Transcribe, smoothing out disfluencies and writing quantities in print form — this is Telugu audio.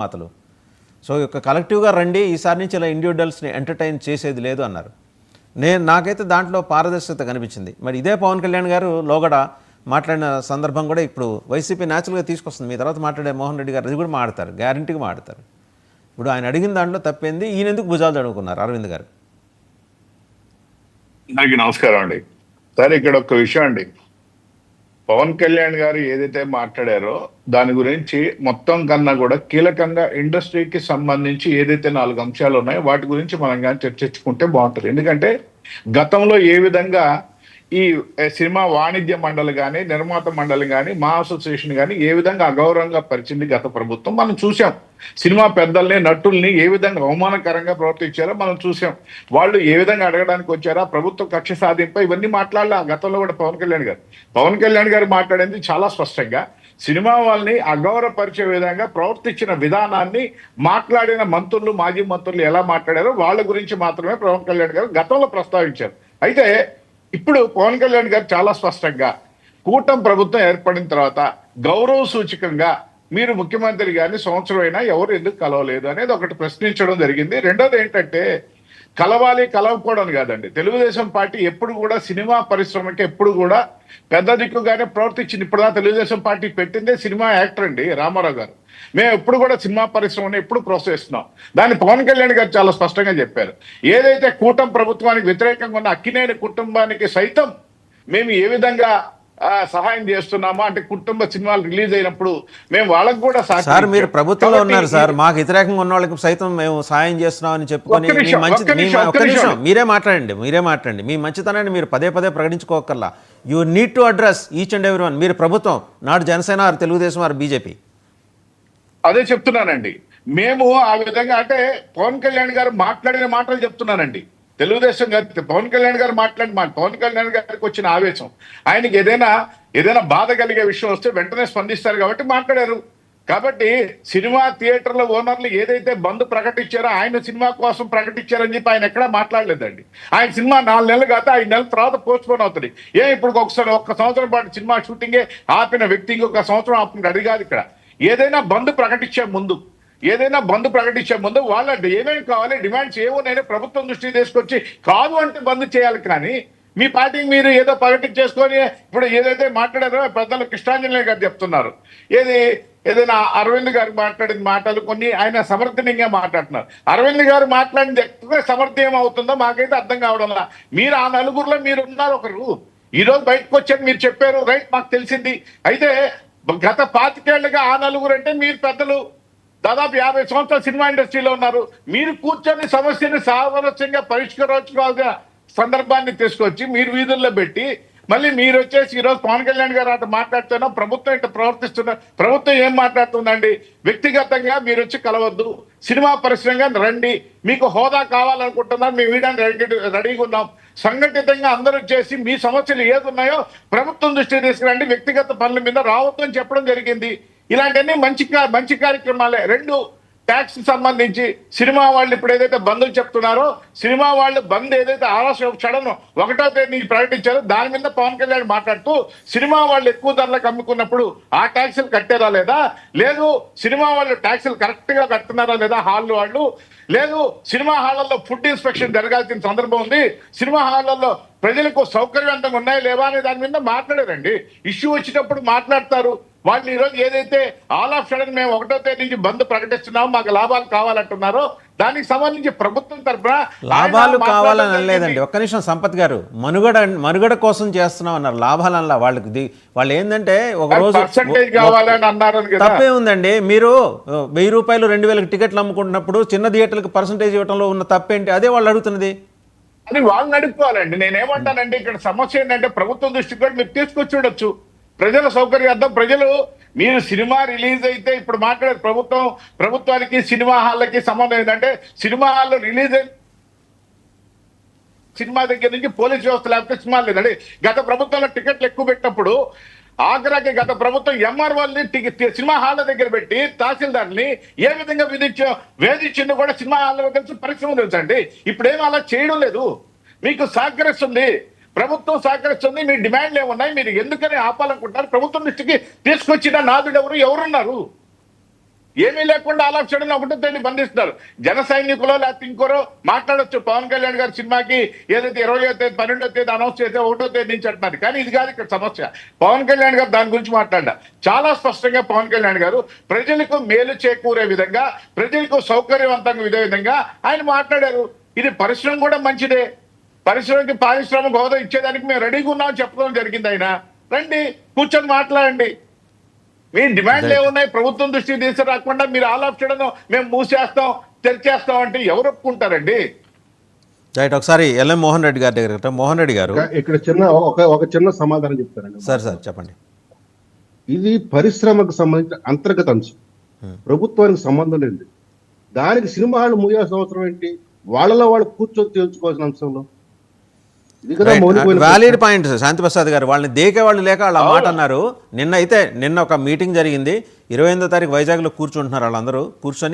మాతలు. సో కలెక్టివ్గా రండి, ఈసారి నుంచి ఇలా ఇండివిజువల్స్ని ఎంటర్టైన్ చేసేది లేదు అన్నారు. నాకైతే దాంట్లో పారదర్శకత కనిపించింది. మరి ఇదే పవన్ కళ్యాణ్ గారు లోగడ మాట్లాడిన సందర్భం కూడా ఇప్పుడు వైసీపీ న్యాచురల్గా తీసుకొస్తుంది. మీ తర్వాత మాట్లాడే మోహన్ రెడ్డి గారు అది కూడా మాట్లాడతారు, గ్యారంటీగా మాట్లాడతారు. ఇప్పుడు ఆయన అడిగిన దాంట్లో తప్పేంది, ఈయన ఎందుకు భుజాలు తడుముకున్నారు అరవింద్ గారు? అందరికీ నమస్కారం అండి. సరే, ఇక్కడ ఒక విషయం అండి. పవన్ కళ్యాణ్ గారు ఏదైతే మాట్లాడారో దాని గురించి మొత్తం కన్నా కూడా కీలకంగా ఇండస్ట్రీకి సంబంధించి ఏదైతే 4 అంశాలు ఉన్నాయో వాటి గురించి మనం కానీ చర్చించుకుంటే బాగుంటుంది. ఎందుకంటే గతంలో ఏ విధంగా ఈ సినిమా వాణిజ్య మండలి కానీ, నిర్మాత మండలి కానీ, మా అసోసియేషన్ కానీ ఏ విధంగా అగౌరవంగా పరిచింది గత ప్రభుత్వం మనం చూసాం. సినిమా పెద్దల్ని, నటుల్ని ఏ విధంగా అవమానకరంగా ప్రవర్తించారో మనం చూసాం. వాళ్ళు ఏ విధంగా అడగడానికి వచ్చారో, ప్రభుత్వ కక్ష సాధింపై ఇవన్నీ మాట్లాడాల గతంలో కూడా పవన్ కళ్యాణ్ గారు మాట్లాడింది చాలా స్పష్టంగా సినిమా వాళ్ళని అగౌరవపరిచే విధంగా ప్రవర్తించిన విధానాన్ని మాట్లాడిన మంత్రులు, మాజీ మంత్రులు ఎలా మాట్లాడారో వాళ్ళ గురించి మాత్రమే పవన్ కళ్యాణ్ గారు గతంలో ప్రస్తావించారు. అయితే ఇప్పుడు పవన్ కళ్యాణ్ గారు చాలా స్పష్టంగా కూటమి ప్రభుత్వం ఏర్పడిన తర్వాత గౌరవ సూచకంగా మీరు ముఖ్యమంత్రి గారిని సంవత్సరం అయినా ఎవరు ఎందుకు కలవలేదు అనేది ఒకటి ప్రశ్నించడం జరిగింది. రెండోది ఏంటంటే కలవాలి, కలవకపోవడం కాదండి. తెలుగుదేశం పార్టీ ఎప్పుడు కూడా సినిమా పరిశ్రమకి ఎప్పుడు కూడా పెద్ద దిక్కుగానే ప్రవర్తించింది. ఇప్పుడు తెలుగుదేశం పార్టీ పెట్టిందే సినిమా యాక్టర్ అండి రామారావు గారు. మేము ఎప్పుడు కూడా సినిమా పరిశ్రమని ఎప్పుడు ప్రోత్సహిస్తున్నాం. దాన్ని పవన్ కళ్యాణ్ గారు చాలా స్పష్టంగా చెప్పారు. ఏదైతే కూటమి ప్రభుత్వానికి వ్యతిరేకంగా ఉన్న అక్కినేని కుటుంబానికి సైతం మేము ఏ విధంగా సహాయం చేస్తున్నామా అంటే, కుటుంబ సినిమాలు రిలీజ్ అయినప్పుడు మేము వాళ్ళకు కూడా సార్ మీరు ప్రభుత్వంలో ఉన్నారు సార్, మాకు వ్యతిరేకంగా ఉన్న వాళ్ళకి సైతం మేము సహాయం చేస్తున్నామని చెప్పుకొని ఒక్క నిమిషం మీరే మాట్లాడండి. మీ మంచితనాన్ని మీరు పదే ప్రకటించుకోకర్లా. You need to address each and every one. మీరు ప్రభుత్వం, నాడు Janasena or Telugu Desam or BJP. అదే చెప్తున్నానండి. మేము ఆ విధంగా అంటే పవన్ కళ్యాణ్ గారు మాట్లాడిన మాటలు చెప్తున్నానండి. తెలుగుదేశం గారు పవన్ కళ్యాణ్ గారు పవన్ కళ్యాణ్ గారికి వచ్చిన ఆవేశం, ఆయనకి ఏదైనా బాధ కలిగే విషయం వస్తే వెంటనే స్పందిస్తారు కాబట్టి మాట్లాడారు. కాబట్టి సినిమా థియేటర్ల ఓనర్లు ఏదైతే బంద్ ప్రకటించారో ఆయన సినిమా కోసం ప్రకటించారని చెప్పి ఆయన ఎక్కడా మాట్లాడలేదండి. ఆయన సినిమా 4 నెలలు కాదు, 5 నెలల తర్వాత పోస్ట్ పోన్ అవుతుంది. ఇప్పుడు ఒక్క సంవత్సరం పాటు సినిమా షూటింగే ఆపిన వ్యక్తి ఇంకొక సంవత్సరం ఆపిన అది కాదు. ఇక్కడ ఏదైనా బంద్ ప్రకటించే ముందు వాళ్ళ ఏమేమి కావాలి, డిమాండ్స్ ఏమోనైనా ప్రభుత్వం దృష్టికి తీసుకొచ్చి కాదు అంటే బంద్ చేయాలి. కానీ మీ పార్టీకి మీరు ఏదో ప్రకటించేసుకొని ఇప్పుడు ఏదైతే మాట్లాడారో పెద్దలు కృష్ణాంజలి గారు చెప్తున్నారు. ఏదైనా అరవింద్ గారు మాట్లాడిన మాటలు కొన్ని ఆయన సమర్థనీయంగా మాట్లాడుతున్నారు. అరవింద్ గారు మాట్లాడింది ఎక్కడ సమర్థం అవుతుందో మాకైతే అర్థం కావడంలా. మీరు ఆ నలుగురులో మీరు ఉన్నారు ఒకరు. ఈ రోజు బయటకు వచ్చారు, మీరు చెప్పారు, రైట్, మాకు తెలిసింది. అయితే గత 25 ఏళ్లుగా ఆ నలుగురు అంటే మీరు పెద్దలు దాదాపు 50 సంవత్సరాలు సినిమా ఇండస్ట్రీలో ఉన్నారు. మీరు కూర్చొని సమస్యని సామరస్యంగా పరిష్కరించుకోవాల్సిన సందర్భాన్ని తీసుకొచ్చి మీరు వీధుల్లో పెట్టి మళ్ళీ మీరు వచ్చేసి ఈరోజు పవన్ కళ్యాణ్ గారు అటు మాట్లాడుతున్నా, ప్రభుత్వం ఇటు ప్రవర్తిస్తున్నా. ప్రభుత్వం ఏం మాట్లాడుతుందండి? వ్యక్తిగతంగా మీరు వచ్చి కలవద్దు, సినిమా పరిశ్రమగా రండి, మీకు హోదా కావాలనుకుంటున్నారు, మేము వీడానికి రెడీగా ఉన్నాం, సంఘటితంగా అందరూ చేసి మీ సమస్యలు ఏదున్నాయో ప్రభుత్వం దృష్టికి తీసుకురండి, వ్యక్తిగత పనుల మీద రావద్దు అని చెప్పడం జరిగింది. ఇలాంటివన్నీ మంచి కార్యక్రమాలే. 2, ట్యాక్స్ సంబంధించి సినిమా వాళ్ళు ఇప్పుడు ఏదైతే బంధులు చెప్తున్నారో, సినిమా వాళ్ళు బంద్ ఏదైతే క్షణం 1వ తేదీ ప్రకటించారో దాని మీద పవన్ కళ్యాణ్ మాట్లాడుతూ సినిమా వాళ్ళు ఎక్కువ ధరలకు అమ్ముకున్నప్పుడు ఆ ట్యాక్సులు కట్టారా లేదా, లేదు సినిమా వాళ్ళు ట్యాక్సులు కరెక్ట్ గా కడుతున్నారా లేదా హాల్ వాళ్ళు, లేదు సినిమా హాళ్లలో ఫుడ్ ఇన్స్పెక్షన్ జరగాల్సిన సందర్భం ఉంది, సినిమా హాళ్లలో ప్రజలకు సౌకర్యవంతంగా ఉన్నాయా లేవా అనే దాని మీద మాట్లాడారండి. ఇష్యూ వచ్చినప్పుడు మాట్లాడతారు. వాళ్ళు ఈరోజు ఏదైతే ఆల్ ఆఫ్ సడన్ మేము 1వ తేదీ నుంచి బంద్ ప్రకటిస్తున్నామో మాకు లాభాలు కావాలంటున్నారో దానికి సంబంధించి ప్రభుత్వం తరఫున లాభాలు కావాలని అనలేదండి. ఒక్క నిమిషం సంపత్ గారు, మనుగడ కోసం చేస్తున్నాం అన్నారు, లాభాలు అనలా. వాళ్ళు ఏంటంటే ఒక రోజు కావాలని అన్నారు. తప్పే ఉందండి. మీరు 1000 రూపాయలు 2000 టికెట్లు అమ్ముకుంటున్నప్పుడు చిన్న థియేటర్లకు పర్సంటేజ్ ఇవ్వడంలో ఉన్న తప్పేంటి? అదే వాళ్ళు అడుగుతున్నది. అది వాళ్ళు నడుపుకోవాలండి. నేనేమంటానంటే ఇక్కడ సమస్య ఏంటంటే ప్రభుత్వం దృష్టికి కూడా మీరు తీసుకొచ్చి ఉండొచ్చు. ప్రజల సౌకర్యార్థం మీరు సినిమా రిలీజ్ అయితే ఇప్పుడు మాట్లాడే ప్రభుత్వానికి సినిమా హాళ్ళకి సంబంధం ఏంటంటే, సినిమా హాల్లో రిలీజ్ అయిన సినిమా దగ్గర నుంచి పోలీస్ వ్యవస్థ లేకపోతే సినిమా లేదండి. గత ప్రభుత్వంలో టికెట్లు ఎక్కువ పెట్టినప్పుడు ఆగ్రాకి గత ప్రభుత్వం ఎంఆర్ఓల్ని సినిమా హాళ్ళ దగ్గర పెట్టి తహసీల్దార్ని ఏ విధంగా వేధించిందో కూడా సినిమా హాల్లో తెలుసు, పరిశ్రమ తెలుసండి. ఇప్పుడేమో అలా చేయడం లేదు. మీకు సహకరిస్తుంది, ప్రభుత్వం సహకరిస్తుంది, మీ డిమాండ్లు ఏమున్నాయి, మీరు ఎందుకని ఆపాలనుకుంటున్నారు, ప్రభుత్వం దృష్టికి తీసుకొచ్చిన నాదుడు ఎవరున్నారు? ఏమీ లేకుండా ఆల్ ఆఫ్ సడన్ ఒకటో తేదీ బంధిస్తున్నారు. జన సైనికులో లేకపోతే ఇంకోరో మాట్లాడొచ్చు, పవన్ కళ్యాణ్ గారి సినిమాకి ఏదైతే 20వ తేదీ 12వ తేదీ అనౌన్స్ చేస్తే 1వ తేదీ నుంచి అంటున్నారు. కానీ ఇది కాదు ఇక్కడ సమస్య. పవన్ కళ్యాణ్ గారు దాని గురించి మాట్లాడారు. చాలా స్పష్టంగా పవన్ కళ్యాణ్ గారు ప్రజలకు మేలు చేకూరే విధంగా, ప్రజలకు సౌకర్యవంతంగా ఇదే విధంగా ఆయన మాట్లాడారు. ఇది పరిశ్రమ కూడా మంచిదే, పరిశ్రమకి పారిశ్రామిక హోదా ఇచ్చేదానికి మేము రెడీగా ఉన్నామని చెప్పడం జరిగింది. ఆయన రండి కూర్చొని మాట్లాడండి. మీ డిమాండ్లు ఏమున్నాయి ప్రభుత్వం దృష్టికి తీసుకురాకుండా మీరు ఆల్ ఆఫ్ సడన్ మేము మూసేస్తాం తెరిచేస్తాం అంటే ఎవరు ఒప్పుకుంటారండి? రైట్, ఒకసారి ఎల్ఎం మోహన్ రెడ్డి గారి దగ్గర. మోహన్ రెడ్డి గారు ఇక్కడ ఒక చిన్న సమాధానం చెప్తారండి. సార్ చెప్పండి. ఇది పరిశ్రమకు సంబంధించిన అంతర్గత అంశం, ప్రభుత్వానికి సంబంధం లేదు. దానికి సినిమా హాళ్ళు మూయాల్సిన అవసరం ఏంటి? వాళ్ళలో వాళ్ళు కూర్చొని తేల్చుకోవాల్సిన అంశంలో ఇది కదా మౌలికమైన వ్యాలిడ్ పాయింట్ శాంతిప్రసాద్ గారు. వాళ్ళని దేకే వాళ్ళు లేక వాళ్ళు ఆ మాట అన్నారు. నిన్న ఒక మీటింగ్ జరిగింది, 28వ తారీఖు వైజాగ్లో కూర్చుంటున్నారు వాళ్ళందరూ. కూర్చొని